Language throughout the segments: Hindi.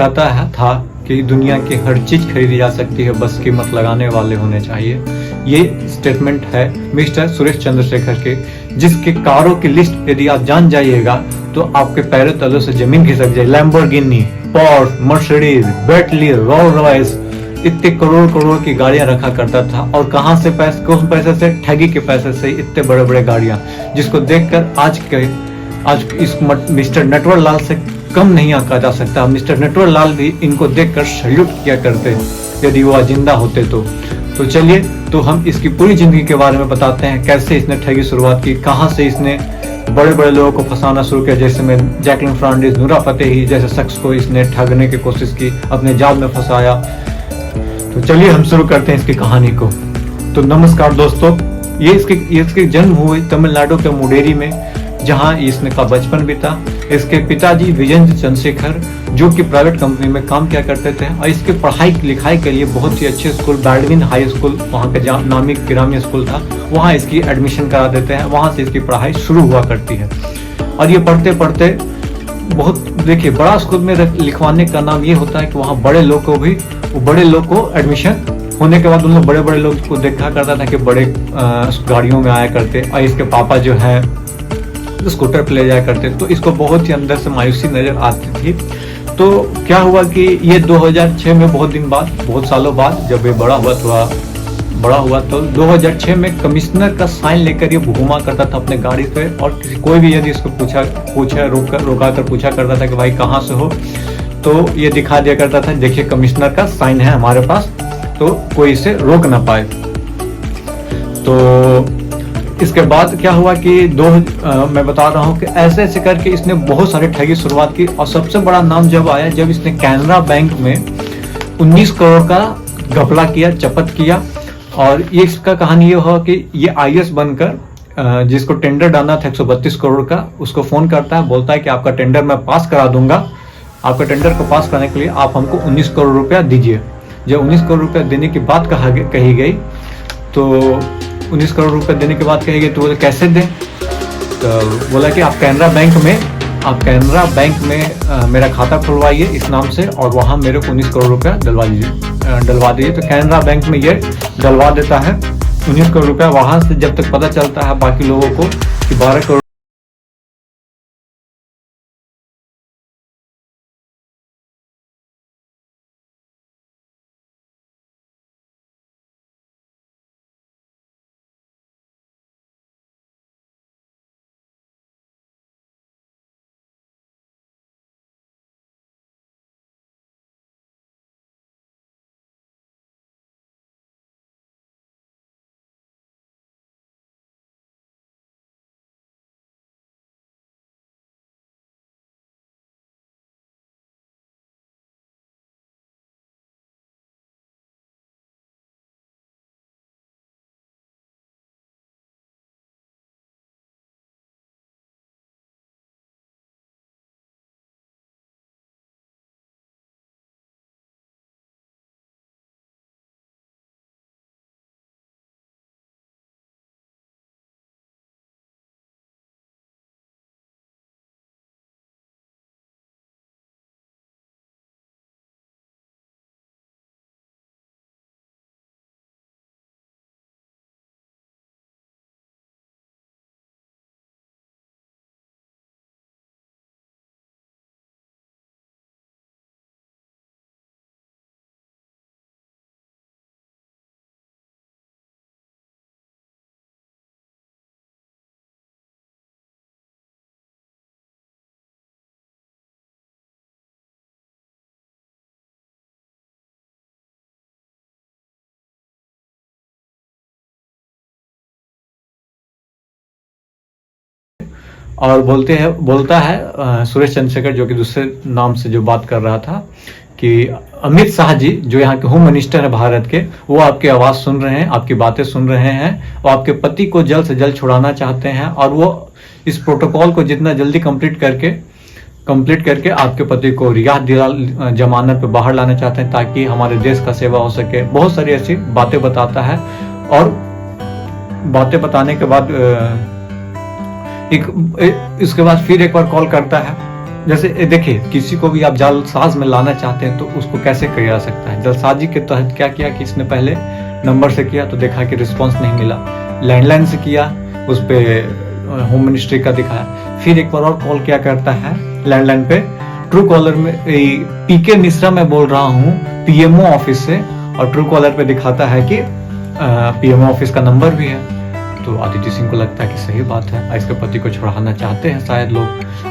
कहता है था कि दुनिया की हर चीज खरीदी जा सकती है, बस कीमत लगाने वाले होने चाहिए। ये स्टेटमेंट है मिस्टर सुरेश चंद्रशेखर के, जिसके कारों की लिस्ट यदि आप जान जाइएगा तो आपके पैरों तलों से जमीन खिसक जाए। Lamborghini, Porsche, Mercedes, Bentley, Rolls Royce, इतने करोड़ करोड़ की गाड़ियां रखा करता था। और कहां से पैसे, कौन पैसे से? ठगी के पैसे से इतने बड़े बड़े गाड़ियां, जिसको देखकर आज इस मिस्टर नटवर लाल से कम नहीं आंका जा सकता। मिस्टर नटवर लाल भी इनको देखकर सैल्यूट किया करते यदि वो जिंदा होते तो चलिए, तो हम इसकी पूरी जिंदगी के बारे में बताते हैं, कैसे इसने ठगी शुरुआत की, कहां से इसने बड़े बड़े लोगों को फंसाना शुरू किया, जैसे में जैकलिन फर्नांडिस, नूरा फतेही जैसे शख्स को इसने ठगने की कोशिश की, अपने जाल में फंसाया। तो चलिए हम शुरू करते हैं इसकी कहानी को। तो नमस्कार दोस्तों, ये इसके जन्म हुए तमिलनाडु के मुडेरी में, जहां इसने का बचपन बीता। इसके पिताजी विजेंद्र चंद्रशेखर, जो कि प्राइवेट कंपनी में काम किया करते थे, और इसके पढ़ाई लिखाई के लिए बहुत ही अच्छे स्कूल बैडविन हाई स्कूल, वहाँ का नामी गिरामी स्कूल था, वहाँ इसकी एडमिशन करा देते हैं। वहाँ से इसकी पढ़ाई शुरू हुआ करती है। और ये पढ़ते पढ़ते बहुत, देखिए, बड़ा स्कूल में लिखवाने का नाम ये होता है कि वहाँ बड़े लोग को एडमिशन होने के बाद उन लोग बड़े बड़े लोग को देखा करता था कि बड़े गाड़ियों में आया करते, और इसके पापा जो है स्कूटर पे ले जाया करते, तो इसको बहुत ही अंदर से मायूसी नजर आती थी। तो क्या हुआ कि ये 2006 में, बहुत दिन बाद, बहुत सालों बाद, जब ये बड़ा हुआ तो 2006 में कमिश्नर का साइन लेकर ये घूमा करता था अपने गाड़ी पे। और कोई भी यदि इसको रोका कर पूछा करता था कि भाई कहाँ से हो, तो ये दिखा दिया करता था, देखिए कमिश्नर का साइन है हमारे पास, तो कोई इसे रोक ना पाए। तो इसके बाद क्या हुआ कि मैं बता रहा हूँ कि ऐसे ऐसे करके इसने बहुत सारे ठगी शुरुआत की। और सबसे बड़ा नाम जब आया, जब इसने कैनरा बैंक में 19 करोड़ का घपला किया, चपत किया। और ये इसका कहानी ये हुआ कि ये IAS बनकर, जिसको टेंडर डालना था 132 करोड़ का, उसको फोन करता है, बोलता है कि आपका टेंडर मैं पास करा दूंगा, आपका टेंडर को पास कराने के लिए आप हमको 19 करोड़ रुपया दीजिए। जब 19 करोड़ रुपया देने की बात कही गई, तो 19 करोड़ रुपए देने के बाद कहेंगे, तो बोले कैसे दें? तो बोला कि आप कैनरा बैंक में मेरा खाता खुलवाइए इस नाम से, और वहाँ मेरे को 19 करोड़ रुपया डलवा दीजिए। तो कैनरा बैंक में ये डलवा देता है 19 करोड़ रुपया। वहाँ से जब तक पता चलता है बाकी लोगों को कि 12 करोड़ और बोलता है सुरेश चंद्रशेखर, जो कि दूसरे नाम से जो बात कर रहा था, कि अमित शाह जी, जो यहाँ के होम मिनिस्टर है भारत के, वो आपकी आवाज सुन रहे हैं, आपकी बातें सुन रहे हैं, और आपके पति को जल्द से जल्द छुड़ाना चाहते हैं। और वो इस प्रोटोकॉल को जितना जल्दी कंप्लीट करके आपके पति को रिहा जमानत पे बाहर लाना चाहते हैं, ताकि हमारे देश का सेवा हो सके। बहुत सारी ऐसी बातें बताता है। और बातें बताने के बाद इसके बाद फिर एक बार कॉल करता है जैसे देखिए, किसी को भी आप जालसाज में लाना चाहते हैं तो उसको कैसे किया जा सकता है। जालसाजी के तहत क्या किया कि इसने पहले नंबर से किया तो देखा कि रिस्पांस नहीं मिला, लैंडलाइन से किया, उस पर होम मिनिस्ट्री का दिखाया, फिर एक बार और कॉल किया करता है लैंडलाइन पे, ट्रू कॉलर में पीके मिश्रा मैं बोल रहा हूँ पीएमओ ऑफिस से, और ट्रू कॉलर पे दिखाता है कि पीएमओ ऑफिस का नंबर भी है। तो आदित्य सिंह को लगता है कि सही बात है, इसके पति को छुड़ाना चाहते हैं शायद लोग।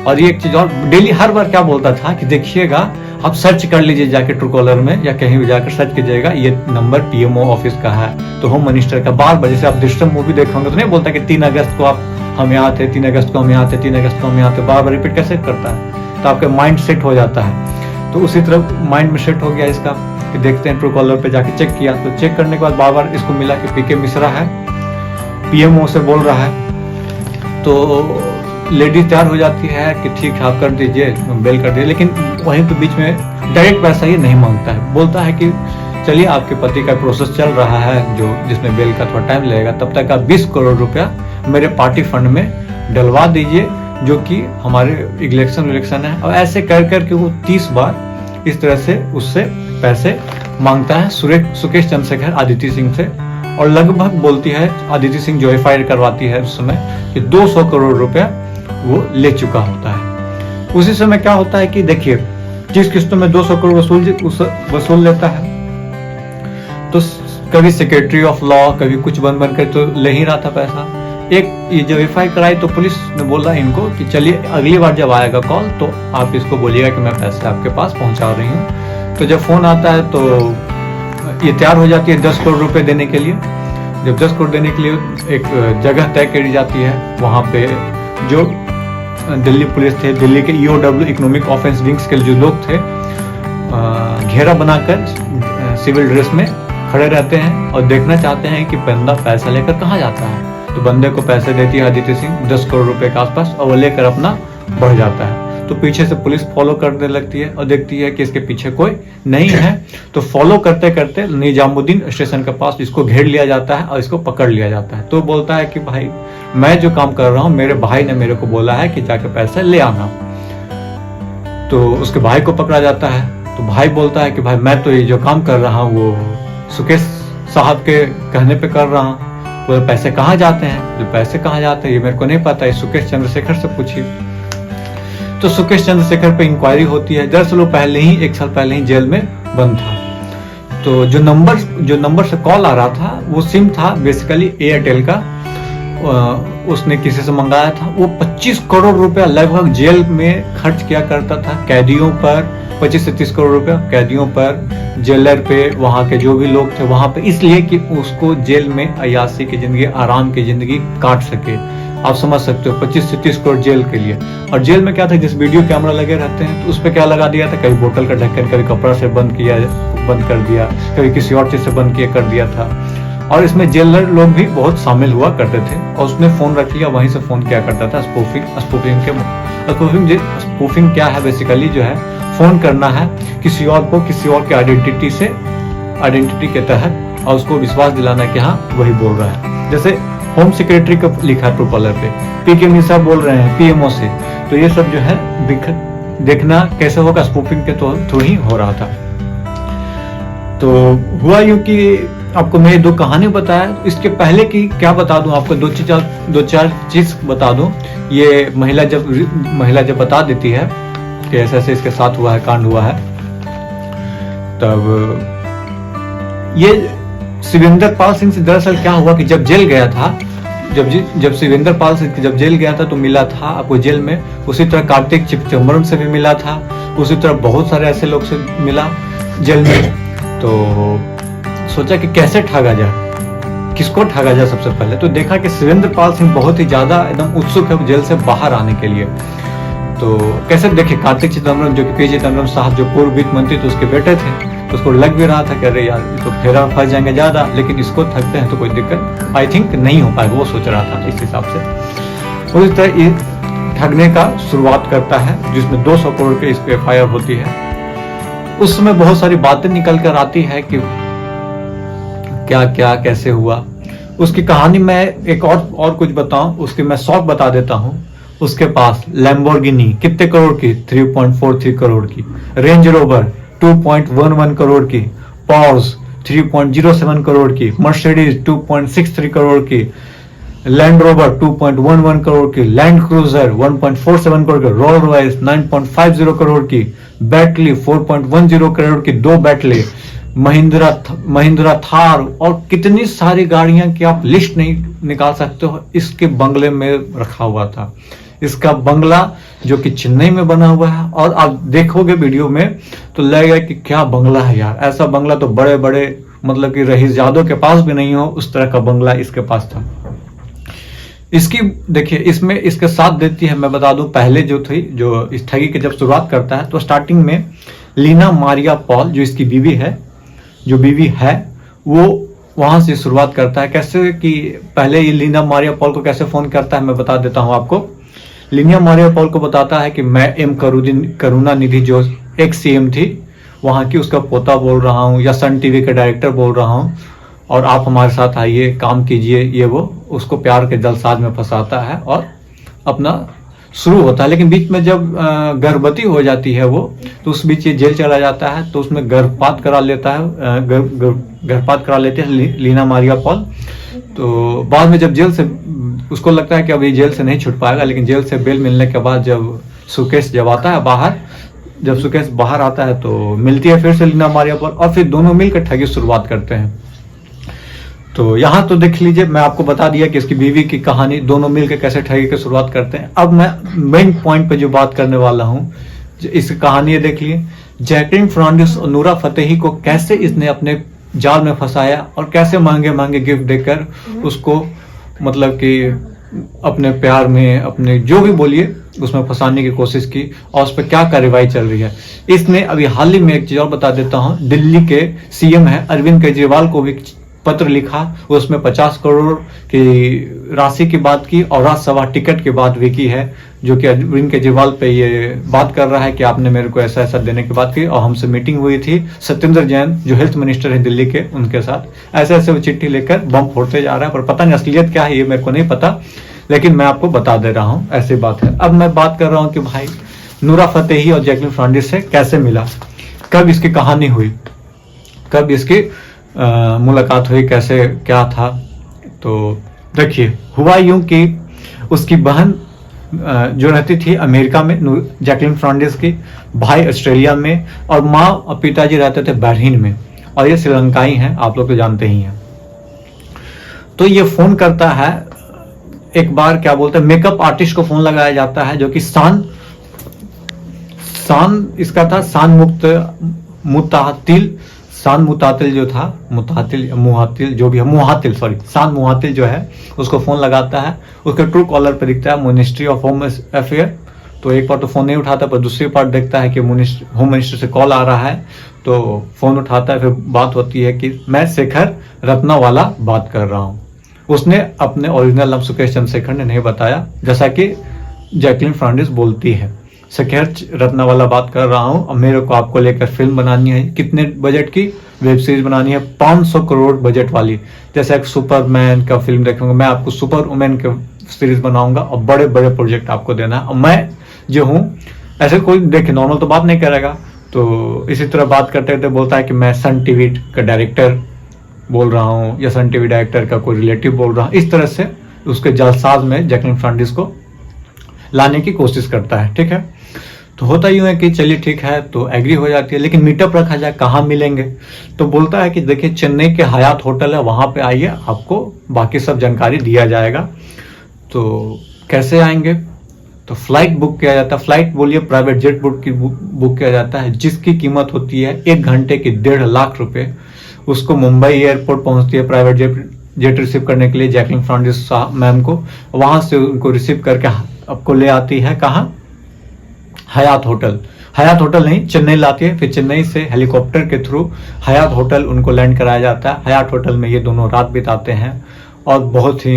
और ये एक चीज और, डेली हर बार क्या बोलता था कि देखिएगा आप सर्च कर लीजिए जाके ट्रू कॉलर में या कहीं भी जाकर सर्च कीजिएगा, ये नंबर पीएमओ ऑफिस का है। तो होम मिनिस्टर का बार बार, जैसे आप दृश्यम मूवी देखेंगे तो नहीं बोलता कि 3 अगस्त को हम यहाँ थे, 3 अगस्त को हम यहाँ थे, 3 अगस्त को हम यहाँ थे, बार बार रिपीट कैसे करता है, तो आपका माइंड सेट हो जाता है। तो उसी तरह माइंड में सेट हो गया इसका कि देखते हैं, ट्रू कॉलर पे जाके चेक किया, तो चेक करने के बाद बार बार इसको मिला कि पीके मिश्रा है, पीएमओ से बोल रहा है। तो लेडी तैयार हो जाती है कि ठीक है आप कर दीजिए, बेल कर दीजिए, लेकिन वहीं पे बीच में डायरेक्ट पैसा ये नहीं मांगता है, बोलता है कि चलिए आपके पति का प्रोसेस चल रहा है जो जिसमें बेल का थोड़ा टाइम लगेगा, तब तक आप 20 करोड़ रुपया मेरे पार्टी फंड में डलवा दीजिए, जो कि हमारे इलेक्शन है। और ऐसे कर करके वो 30 बार इस तरह से उससे पैसे मांगता है सुकेश चंद्रशेखर आदित्य सिंह से, और लगभग बोलती है आदित्य सिंह जो एफआईआर करवाती है उस समय कि 200 करोड़ रुपया वो ले चुका होता है। उसी समय क्या होता है कि देखिए 30 किस्तों में 200 करोड़ वसूल लेता है, तो कभी सेक्रेटरी ऑफ लॉ, कभी कुछ बन कर तो ले ही रहा था पैसा। एक ये जब एफआईआर कराई तो पुलिस ने बोला इनको कि चलिए अगली बार जब आएगा कॉल तो आप इसको बोलिएगा कि मैं पैसे आपके पास पहुंचा रही हूँ। तो जब फोन आता है तो ये तैयार हो जाती है 10 करोड़ रुपए देने के लिए। जब 10 करोड़ देने के लिए एक जगह तय करी जाती है, वहाँ पे जो दिल्ली पुलिस थे, दिल्ली के ईओडब्ल्यू इकोनॉमिक ऑफेंस विंग्स के जो लोग थे, घेरा बनाकर सिविल ड्रेस में खड़े रहते हैं और देखना चाहते हैं कि बंदा पैसा लेकर कहाँ जाता है। तो बंदे को पैसे देती है आदित्य सिंह 10 करोड़ रुपए के आसपास, और वो लेकर अपना बढ़ जाता है। तो पीछे से पुलिस फॉलो करने लगती है और देखती है कि इसके पीछे कोई नहीं है, तो फॉलो करते करते निजामुद्दीन स्टेशन के पास इसको घेर लिया जाता है और इसको पकड़ लिया जाता है। तो बोलता है कि भाई मैं जो काम कर रहा हूँ, मेरे भाई ने मेरे को बोला है कि जाके पैसे ले आना। तो उसके भाई को पकड़ा जाता है, तो भाई बोलता है कि भाई मैं तो ये जो काम कर रहा हूँ वो सुकेश साहब के कहने पे कर रहा हूँ। तो पैसे कहाँ जाते हैं, जो पैसे कहाँ जाते हैं ये मेरे को नहीं पता, ये सुकेश चंद्रशेखर से पूछिए। तो सुकेश चंद्रशेखर पे इंक्वायरी होती है। दरअसल वो पहले ही 1 साल पहले ही जेल में बंद था। तो जो नंबर से कॉल आ रहा था वो सिम था बेसिकली एयरटेल का, उसने किसी से मंगाया था। वो 25 करोड़ रुपया लगभग जेल में खर्च किया करता था कैदियों पर, 25 से 30 करोड़ रुपया कैदियों पर, जेलर पे, वहाँ के जो भी लोग थे वहाँ पे, इसलिए कि उसको जेल में अयासी की जिंदगी, आराम की जिंदगी काट सके। आप समझ सकते हो 25 से 30 करोड़ जेल के लिए। और जेल में क्या था, जिस वीडियो कैमरा लगे रहते हैं तो उस पर क्या लगा दिया था, कभी बोतल का ढक्कन, कभी कपड़ा से बंद कर दिया, कभी किसी और चीज से बंद कर दिया था। और इसमें जेलर लोग भी बहुत शामिल हुआ करते थे, और उसने फोन रख लिया, वहीं से फोन किया करता था। स्पूफिंग क्या है, बेसिकली जो है फोन करना है किसी और को, किसी और के आइडेंटिटी के तहत, और उसको विश्वास दिलाना कि हाँ वही बोल रहा है। जैसे होम सेक्रेटरी का लिखा ट्रू कॉलर पे पीके मिश्रा बोल रहे हैं पीएमओ से, तो ये सब जो है देखना कैसे होगा, स्पूफिंग के थ्रू ही हो रहा था। तो हुआ यूं कि आपको मैं 2 कहानी बताया, इसके पहले की क्या बता दूं आपको, 2-4 चीज बता दूं। ये महिला जब बता देती है कि ऐसे ऐसे इसके साथ हुआ है, कांड हुआ है, तब ये शिवेंद्र पाल सिंह से दरअसल क्या हुआ कि जब जेल गया था, जब शिवेंद्र पाल सिंह जब जेल गया था तो मिला था आपको जेल में, उसी तरह कार्तिक चिदम्बरम से भी मिला था, उसी तरह बहुत सारे ऐसे लोग से मिला जेल में। तो सोचा कि कैसे ठगा जाए, किसको ठगा जाए सबसे पहले। तो देखा कि शिवेंद्र पाल सिंह बहुत ही ज्यादा एकदम उत्सुक है जेल से बाहर आने के लिए। तो कैसे देखे, कार्तिक चिदम्बरम जो कि पी चिदम्बरम साहब जो पूर्व वित्त मंत्री थे उसके बेटे थे, तो उसको लग भी रहा था कि अरे यार ये तो फेरा फंस जाएंगे ज्यादा, लेकिन इसको ठगते हैं तो कोई दिक्कत आई थिंक नहीं हो पाएगा, वो सोच रहा था इस हिसाब से। उस तरह ये ठगने का शुरुआत करता है, जिसमें 200 करोड़ की इस पे एफआईआर होती है। उस समय बहुत सारी बातें निकल कर आती है कि क्या क्या कैसे हुआ। उसकी कहानी मैं एक और कुछ बताऊं, उसकी मैं शॉर्ट बता देता हूं। उसके पास लैम्बोर्गिनी कितने करोड़ की, 3.43 करोड़ की, रेंज रोवर 2.11 करोड़ की, पॉर्स 3.07 करोड़ की, मर्सिडीज 2.63 करोड़ की, लैंड रोवर 2.11 करोड़ की, लैंड क्रूजर 1.47 करोड़ की, रोल्स रॉयस 9.50 करोड़ की, बेंटली 4.10 करोड़ की, 2 बेंटली, महिंद्रा थार, और कितनी सारी गाड़ियां की आप लिस्ट नहीं निकाल सकते हो, इसके बंगले में रखा हुआ था। इसका बंगला जो कि चेन्नई में बना हुआ है, और आप देखोगे वीडियो में तो लगेगा कि क्या बंगला है यार, ऐसा बंगला तो बड़े बड़े मतलब कि रईसजादों के पास भी नहीं हो, उस तरह का बंगला इसके पास था। इसकी देखिए इसमें इसके साथ देती है, मैं बता दूं पहले जो थी, जो इस ठगी की जब शुरुआत करता है तो स्टार्टिंग में लीना मारिया पॉल जो इसकी बीवी है, वो वहां से शुरुआत करता है। कैसे कि पहले ये लीना मारिया पॉल को कैसे फोन करता है मैं बता देता हूं आपको। लीना मारिया पॉल को बताता है कि मैं एम करुणानिधि जो एक सीएम थी वहां की, उसका पोता बोल रहा हूं, या सन टीवी के डायरेक्टर बोल रहा हूं, और आप हमारे साथ आइए, काम कीजिए, ये वो उसको प्यार के जलसाज में फंसाता है और अपना शुरू होता है। लेकिन बीच में जब गर्भवती हो जाती है वो, तो उस बीच ये जेल चला जाता है, तो उसमें गर्भपात करा लेता है, गर्भपात करा लेते हैं लीना मारिया पॉल। तो बाद में जब जेल से उसको लगता है कि अब ये जेल से नहीं छूट पाएगा, लेकिन जेल से बेल मिलने के बाद जब सुकेश जब आता है बाहर, जब सुकेश बाहर आता है तो मिलती है फिर से लीना मारिया पॉल, और फिर दोनों मिलकर ठगी शुरुआत करते हैं। तो यहाँ तो देख लीजिए, मैं आपको बता दिया कि इसकी बीवी की कहानी, दोनों मिलकर कैसे ठगी की शुरुआत करते हैं। अब मैं मेन पॉइंट पे जो बात करने वाला हूँ, इस कहानी देख लिए, जैकलिन फर्नांडिस और नूरा फतेही को कैसे इसने अपने जाल में फंसाया, और कैसे महंगे महंगे गिफ्ट देकर उसको मतलब कि अपने प्यार में, अपने जो भी बोलिए उसमें फंसाने की कोशिश की, और उस पर क्या कार्रवाई चल रही है। इसने अभी हाल ही में एक चीज और बता देता हूँ, दिल्ली के सीएम है अरविंद केजरीवाल को भी पत्र लिखा, उसमें 50 करोड़ की राशि की बात की, और राज्यसभा टिकट की बात भी की है, जो कि अरविंद केजरीवाल पे ये बात कर रहा है कि आपने मेरे को ऐसा ऐसा देने की बात की, और हमसे मीटिंग हुई थी सत्येंद्र जैन जो हेल्थ मिनिस्टर है दिल्ली के, उनके साथ, ऐसे ऐसे वो चिट्ठी लेकर बम फोड़ते जा रहा है। पर पता नहीं असलियत क्या है, ये मेरे को नहीं पता, लेकिन मैं आपको बता दे रहा हूँ, ऐसी बात है। अब मैं बात कर रहा हूँ कि भाई नूरा फतेही और जैकलिन फर्नांडिस से कैसे मिला, कब इसकी कहानी हुई, कब इसकी मुलाकात हुई, कैसे क्या था। तो देखिए, हुआ यूं कि उसकी बहन जो रहती थी अमेरिका में, जैकलिन फर्नांडिस की, भाई ऑस्ट्रेलिया में, और माँ और पिताजी रहते थे बहरीन में, और ये श्रीलंकाई हैं, आप लोग तो जानते ही हैं। तो ये फोन करता है एक बार, क्या बोलते हैं, मेकअप आर्टिस्ट को फोन लगाया जाता है, जो कि शान इसका था, शान मुतातिल जो था, मुहातिल जो भी है, शान मुहातिल जो है, उसको फोन लगाता है। उसके ट्रू कॉलर पे दिखता है मिनिस्ट्री ऑफ होम अफेयर। तो एक बार तो फोन नहीं उठाता, पर दूसरी बार देखता है कि होम मिनिस्टर से कॉल आ रहा है, तो फोन उठाता है। फिर बात होती है कि मैं शेखर रत्नावाला बात कर रहा हूँ। उसने अपने ओरिजिनल नाम सुकेश चंद्रशेखर ने नहीं बताया, जैसा कि जैकलिन फर्नांडिस बोलती है। शेखर रत्नावाला बात कर रहा हूँ, और मेरे को आपको लेकर फिल्म बनानी है। कितने बजट की वेब सीरीज बनानी है? 500 करोड़ बजट वाली। जैसे एक सुपरमैन का फिल्म देखूंगा, मैं आपको सुपर वुमेन के सीरीज बनाऊंगा, और बड़े बड़े प्रोजेक्ट आपको देना है। और मैं जो हूँ, ऐसे कोई देखे नॉर्मल तो बात नहीं करेगा, तो इसी तरह बात करते करते बोलता है कि मैं सन टीवी का डायरेक्टर बोल रहा हूँ, या सन टीवी डायरेक्टर का कोई रिलेटिव बोल रहा हूँ। इस तरह से उसके जालसाज में जैकलिन फर्नांडिस को लाने की कोशिश करता है। ठीक है, तो होता यूं है कि चलिए ठीक है, तो एग्री हो जाती है। लेकिन मीटअप रखा जाए, कहाँ मिलेंगे? तो बोलता है कि देखिए चेन्नई के हयात होटल है, वहां पे आइए, आपको बाकी सब जानकारी दिया जाएगा। तो कैसे आएंगे? तो फ्लाइट बुक किया जाता है। फ्लाइट बोलिए प्राइवेट जेट बुक किया जाता है, जिसकी कीमत होती है 1 घंटे की 1.5 लाख रुपए। उसको मुंबई एयरपोर्ट पहुंचती है प्राइवेट जेट रिसीव करने के लिए जैकलिन फर्नांडिस मैम को। वहां से उनको रिसीव करके आपको ले आती है कहाँ? हयात होटल नहीं, चेन्नई लाती है। फिर चेन्नई से हेलीकॉप्टर के थ्रू हयात होटल उनको लैंड कराया जाता है। हयात होटल में ये दोनों रात बिताते हैं, और बहुत ही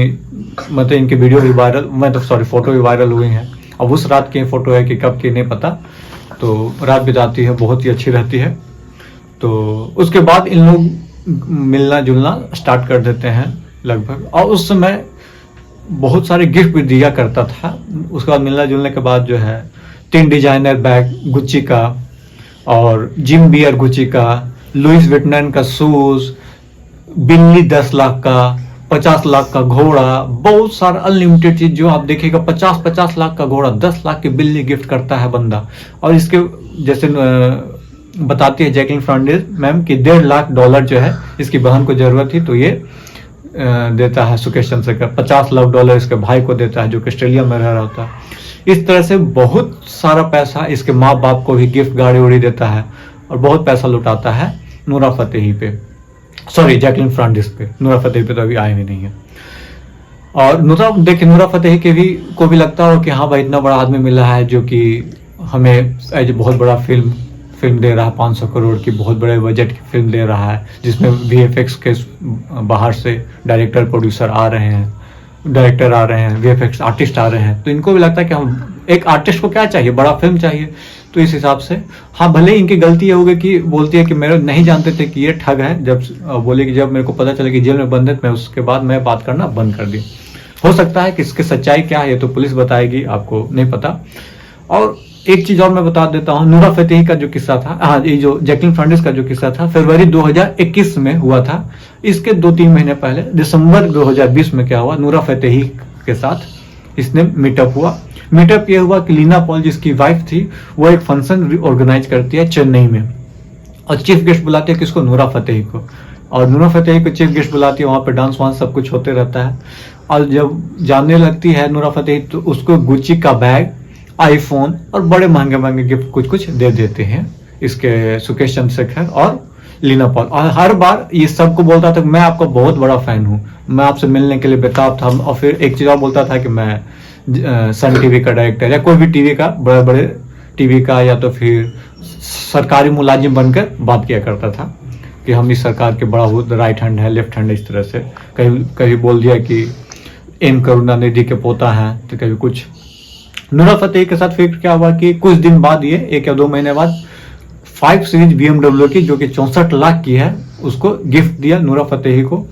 मतलब इनकी वीडियो भी वायरल, फोटो भी वायरल हुई हैं। अब उस रात की फोटो है कि कब की नहीं पता। तो रात बिताती है, बहुत ही अच्छी रहती है। तो उसके बाद इन लोग मिलना जुलना स्टार्ट कर देते हैं लगभग। और उस समय बहुत सारे गिफ्ट भी दिया करता था। उसके बाद मिलने जुलने के बाद जो है 3 डिजाइनर बैग गुच्ची का, और जिम बियर गुच्ची का, लुइस विटनन का शूज, बिल्ली 10 लाख का, 50 लाख का घोड़ा, बहुत सारा अनलिमिटेड चीज जो आप देखिएगा। 50 लाख का घोड़ा, 10 लाख की बिल्ली गिफ्ट करता है बंदा। और इसके जैसे बताती है जैकलिन फर्नांडिस मैम कि $1.5 जो है इसकी बहन को जरूरत थी, तो ये देता है सुकेश चंद्रशेखर। $50 लाख इसके भाई को देता है जो कि ऑस्ट्रेलिया में रह रहा होता है। इस तरह से बहुत सारा पैसा इसके माँ बाप को भी गिफ्ट गाड़ी उड़ी देता है, और बहुत पैसा लुटाता है नूरा फतेही पे, सॉरी जैकलिन फर्नांडिस पे। नूरा फतेही पे तो अभी आए भी नहीं है। और नूरा फतेही के भी को भी लगता हो कि हाँ भाई इतना बड़ा आदमी मिला है जो कि हमें एज बहुत बड़ा फिल्म दे रहा है, 500 करोड़ की बहुत बड़े बजट की फिल्म दे रहा है, जिसमें VFX के बाहर से डायरेक्टर प्रोड्यूसर आ रहे हैं, डायरेक्टर आ रहे हैं, VFX आर्टिस्ट आ रहे हैं। तो इनको भी लगता है कि हम एक आर्टिस्ट को क्या चाहिए, बड़ा फिल्म चाहिए। तो इस हिसाब से हाँ, भले ही इनकी गलती ये हो गई कि बोलती है कि मेरे नहीं जानते थे कि ये ठग है, जब बोले कि जब मेरे को पता चला कि जेल में बंद है, मैं उसके बाद मैं बात करना बंद कर दी। हो सकता है कि इसकी सच्चाई क्या है ये तो पुलिस बताएगी, आपको नहीं पता। और एक चीज और मैं बता देता हूँ, नूरा फतेही का जो किस्सा था, हाँ ये जो जैकलिन फर्नांडिस का जो किस्सा था फरवरी 2021 में हुआ था। इसके 2-3 महीने पहले दिसंबर 2020 में क्या हुआ, नूरा फतेही के साथ इसने मीटअप हुआ। मीटअप ये हुआ कि लीना पॉल जिसकी वाइफ थी वो एक फंक्शन ऑर्गेनाइज करती है चेन्नई में, और चीफ गेस्ट बुलाते हैं किसको, नूरा फतेही को। और नूरा फतेही को चीफ गेस्ट बुलाती है, वहाँ पे डांस वांस सब कुछ होते रहता है। और जब जानने लगती है नूरा फतेही तो उसको गुच्ची का बैग, आईफोन और बड़े महंगे महंगे गिफ्ट कुछ दे देते हैं इसके सुकेश चंद्रशेखर और लीना पॉल। और हर बार ये सबको बोलता था मैं आपका बहुत बड़ा फैन हूँ, मैं आपसे मिलने के लिए बेताब था। और फिर एक चीज और बोलता था कि मैं सन टीवी का डायरेक्टर या कोई भी टीवी का, बड़े बड़े टीवी का या तो फिर सरकारी मुलाजिम बनकर बात किया करता था कि हम इस सरकार के बड़ा राइट हैंड है, लेफ्ट हैंड, इस तरह से। कभी बोल दिया कि एम करुणानिधि के पोता है, तो कभी कुछ। नूरा फतेही के साथ फिर क्या हुआ कि कुछ दिन बाद, ये 1 या 2 महीने बाद 5 सीरीज BMW की जो कि 64 लाख की है उसको गिफ्ट दिया नूरा फतेही को।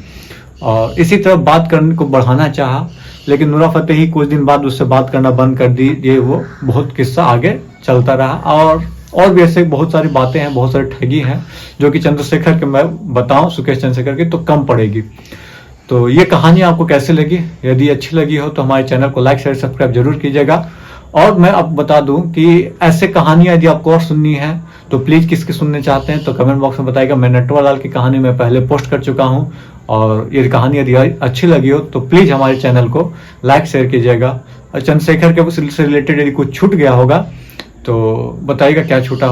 और इसी तरह बात करने को बढ़ाना चाहा, लेकिन नूरा फतेही कुछ दिन बाद उससे बात करना बंद कर दी। ये वो बहुत किस्सा आगे चलता रहा। और भी ऐसे बहुत सारी बातें हैं, बहुत सारी ठगी हैं जो कि चंद्रशेखर के मैं बताऊं, सुकेश चंद्रशेखर की तो कम पड़ेगी। तो ये कहानी आपको कैसे लगी? यदि अच्छी लगी हो तो हमारे चैनल को लाइक शेयर सब्सक्राइब जरूर कीजिएगा। और मैं आपको बता दूं कि ऐसे कहानियां यदि आपको और सुननी है तो प्लीज किसकी सुनने चाहते हैं तो कमेंट बॉक्स में बताइएगा। मैं नटवरलाल की कहानी मैं पहले पोस्ट कर चुका हूं, और ये कहानी यदि अच्छी लगी हो तो प्लीज हमारे चैनल को लाइक शेयर कीजिएगा। और चंद्रशेखर के से रिलेटेड यदि कुछ छूट गया होगा तो बताइएगा क्या छूटा।